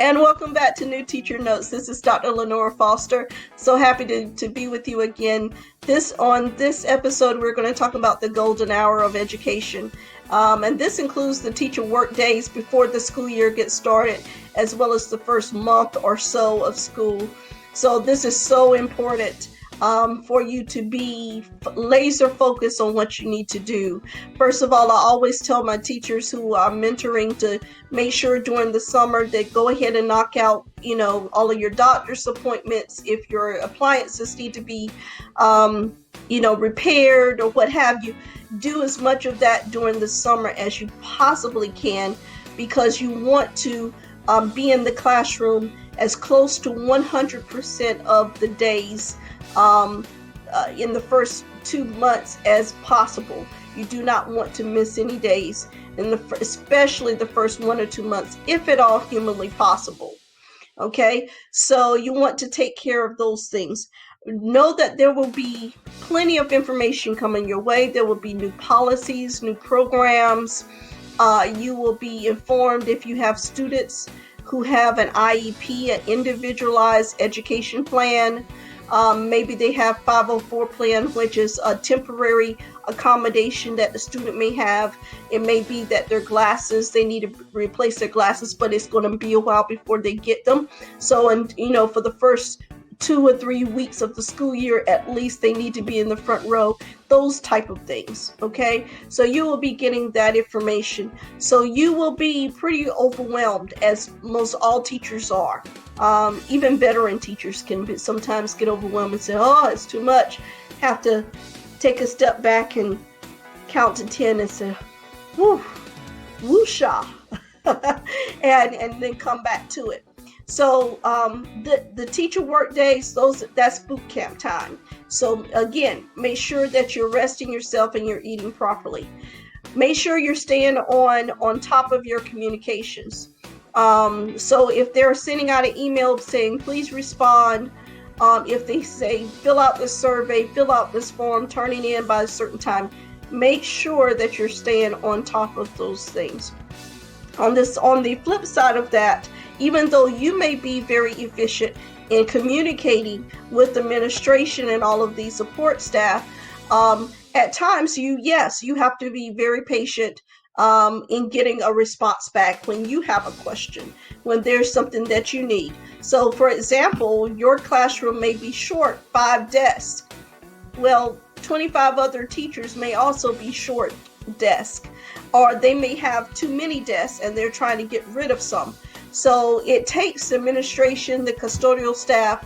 And welcome back to New Teacher Notes. This is Dr. Lenora Foster. So happy to be with you again. On this episode, we're going to talk about the golden hour of education. And this includes the teacher work days before the school year gets started, as well as the first month or so of school. So this is so important for you to be laser focused on what you need to do. First of all, I always tell my teachers who are mentoring to make sure during the summer that go ahead and knock out, all of your doctor's appointments. If your appliances need to be, repaired or what have you, do as much of that during the summer as you possibly can, because you want to be in the classroom as close to 100% of the days in the first 2 months as possible. You do not want to miss any days, especially the first 1 or 2 months, if at all humanly possible. Okay, so you want to take care of those things. Know that there will be plenty of information coming your way. There will be new policies, new programs. You will be informed if you have students who have an IEP, an individualized education plan. Maybe they have 504 plan, which is a temporary accommodation that the student may have. It may be that their glasses, they need to replace their glasses, but it's going to be a while before they get them. So, for the first 2 or 3 weeks of the school year, at least they need to be in the front row, those type of things. Okay, so you will be getting that information. So you will be pretty overwhelmed, as most all teachers are. Even veteran teachers can sometimes get overwhelmed and say, oh, it's too much. Have to take a step back and count to 10 and say, whoo, woosha, and then come back to it. So the teacher work days, that's boot camp time. So again, make sure that you're resting yourself and you're eating properly. Make sure you're staying on top of your communications. So if they're sending out an email saying, please respond, if they say, fill out this survey, fill out this form, turn it in by a certain time, make sure that you're staying on top of those things. On the flip side of that, even though you may be very efficient in communicating with administration and all of the support staff, at times you have to be very patient in getting a response back when you have a question, when there's something that you need. So for example, your classroom may be short 5 desks. Well, 25 other teachers may also be short desks, or they may have too many desks and they're trying to get rid of some. So it takes the administration, the custodial staff,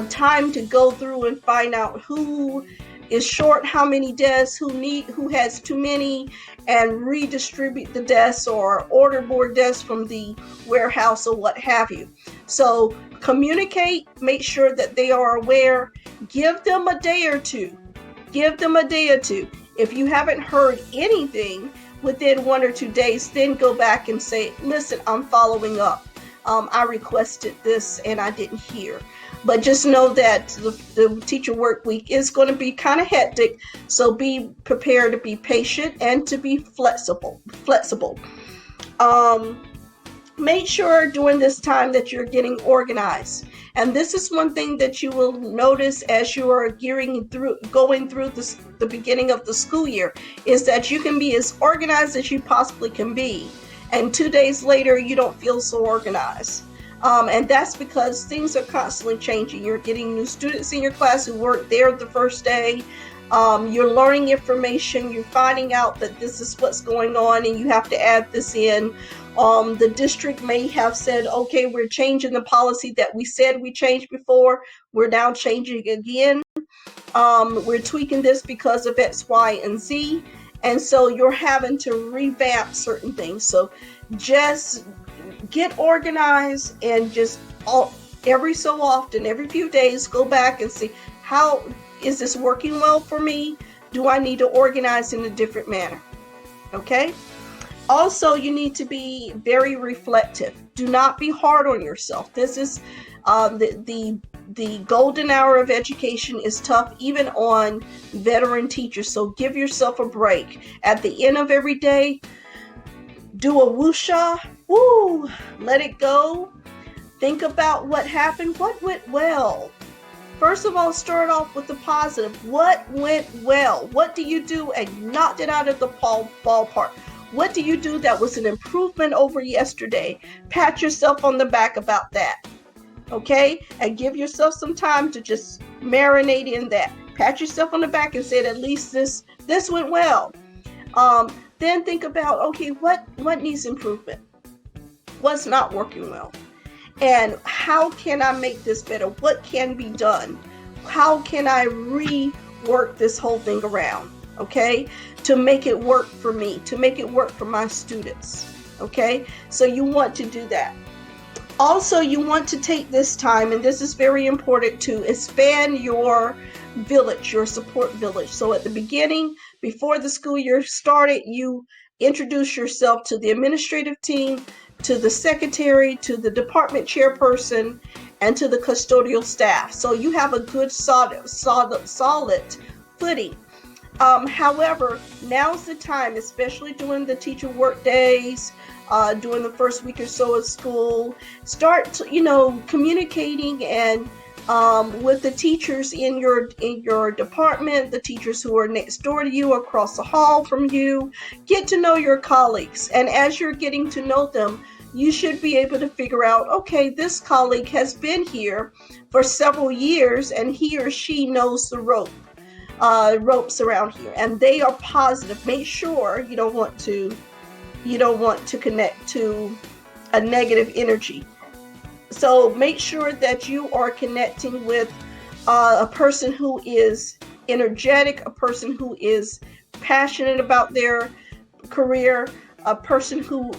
time to go through and find out who is short, how many desks, who has too many, and redistribute the desks or order more desks from the warehouse or what have you. So communicate, make sure that they are aware, give them a day or two. If you haven't heard anything within 1 or 2 days, then go back and say, listen, I'm following up. I requested this and I didn't hear. But just know that the teacher work week is going to be kind of hectic. So be prepared to be patient and to be flexible. Make sure during this time that you're getting organized. And this is one thing that you will notice as you are going through the beginning of the school year, is that you can be as organized as you possibly can be. And 2 days later, you don't feel so organized. And that's because things are constantly changing. You're getting new students in your class who weren't there the first day. You're learning information. You're finding out that this is what's going on and you have to add this in. The district may have said, okay, we're changing the policy that we said we changed before. We're now changing again. We're tweaking this because of X, Y, and Z. And so you're having to revamp certain things. So just get organized and just every so often, every few days, go back and see, how is this working well for me? Do I need to organize in a different manner? Okay. Also, you need to be very reflective. Do not be hard on yourself. This is the golden hour of education is tough, even on veteran teachers. So give yourself a break. At the end of every day, do a woosha, woo, let it go. Think about what happened, what went well. First of all, start off with the positive. What went well? What do you do and knocked it out of the ballpark? What do you do that was an improvement over yesterday? Pat yourself on the back about that. Okay? And give yourself some time to just marinate in that. Pat yourself on the back and say, at least this went well. Then think about, okay, what needs improvement? What's not working well? And how can I make this better? What can be done? How can I rework this whole thing around? Okay, to make it work for me, to make it work for my students. Okay, so you want to do that. Also, you want to take this time, and this is very important, to expand your village, your support village. So at the beginning, before the school year started, you introduce yourself to the administrative team, to the secretary, to the department chairperson, and to the custodial staff. So you have a good solid footing. However, now's the time, especially during the teacher work days, during the first week or so of school, start communicating and with the teachers in your department, the teachers who are next door to you, across the hall from you. Get to know your colleagues, and as you're getting to know them, you should be able to figure out, okay, this colleague has been here for several years and he or she knows the ropes around here, and they are positive. Make sure you don't want to connect to a negative energy. So make sure that you are connecting with a person who is energetic, a person who is passionate about their career, a person who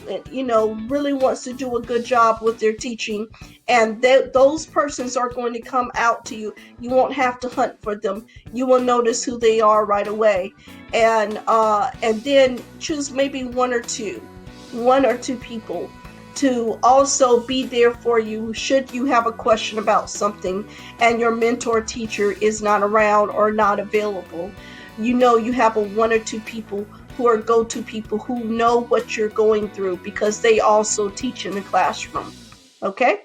really wants to do a good job with their teaching, and those persons are going to come out to you. You won't have to hunt for them. You will notice who they are right away, and then choose maybe one or two people to also be there for you should you have a question about something and your mentor teacher is not around or not available. You have one or two people who are go-to people who know what you're going through, because they also teach in the classroom. Okay?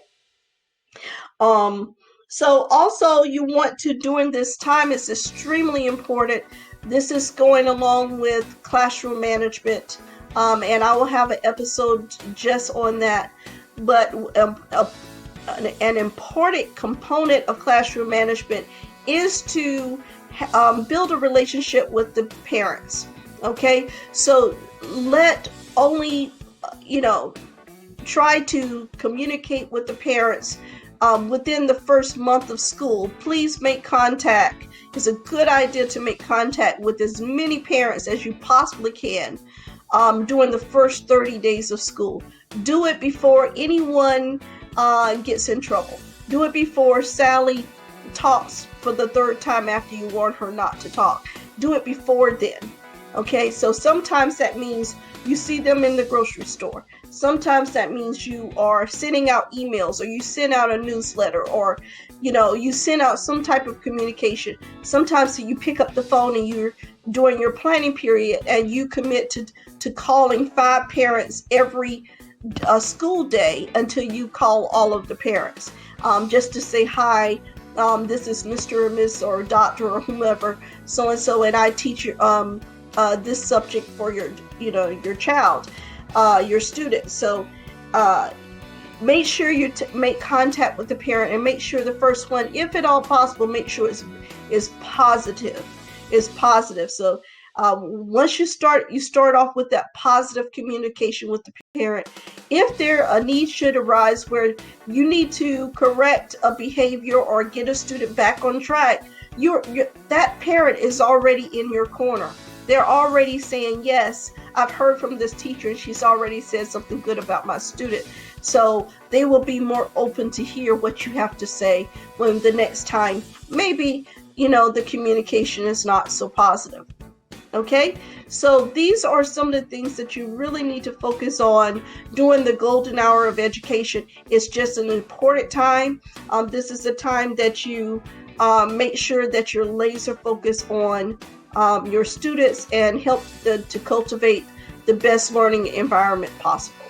So also you want to, during this time, it's extremely important. This is going along with classroom management, and I will have an episode just on that. But an important component of classroom management is to build a relationship with the parents. Okay, so try to communicate with the parents within the first month of school. Please make contact. It's a good idea to make contact with as many parents as you possibly can during the first 30 days of school. Do it before anyone gets in trouble. Do it before Sally talks for the third time after you warn her not to talk. Do it before then. Okay, so sometimes that means you see them in the grocery store. Sometimes that means you are sending out emails, or you send out a newsletter, or you send out some type of communication. Sometimes you pick up the phone and you're during your planning period and you commit to calling 5 parents every school day until you call all of the parents, just to say hi. This is Mr. or Miss or Doctor or whomever, so and so, and I teach this subject for your child, your student. So make sure you make contact with the parent, and make sure the first one, if at all possible, make sure is positive. So once you start off with that positive communication with the parent. If a need should arise where you need to correct a behavior or get a student back on track, that parent is already in your corner. They're already saying, yes, I've heard from this teacher and she's already said something good about my student. So they will be more open to hear what you have to say when the next time maybe, the communication is not so positive. Okay, so these are some of the things that you really need to focus on during the golden hour of education. It's just an important time. This is the time that you make sure that you're laser focused on your students and help to cultivate the best learning environment possible.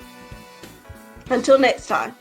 Until next time.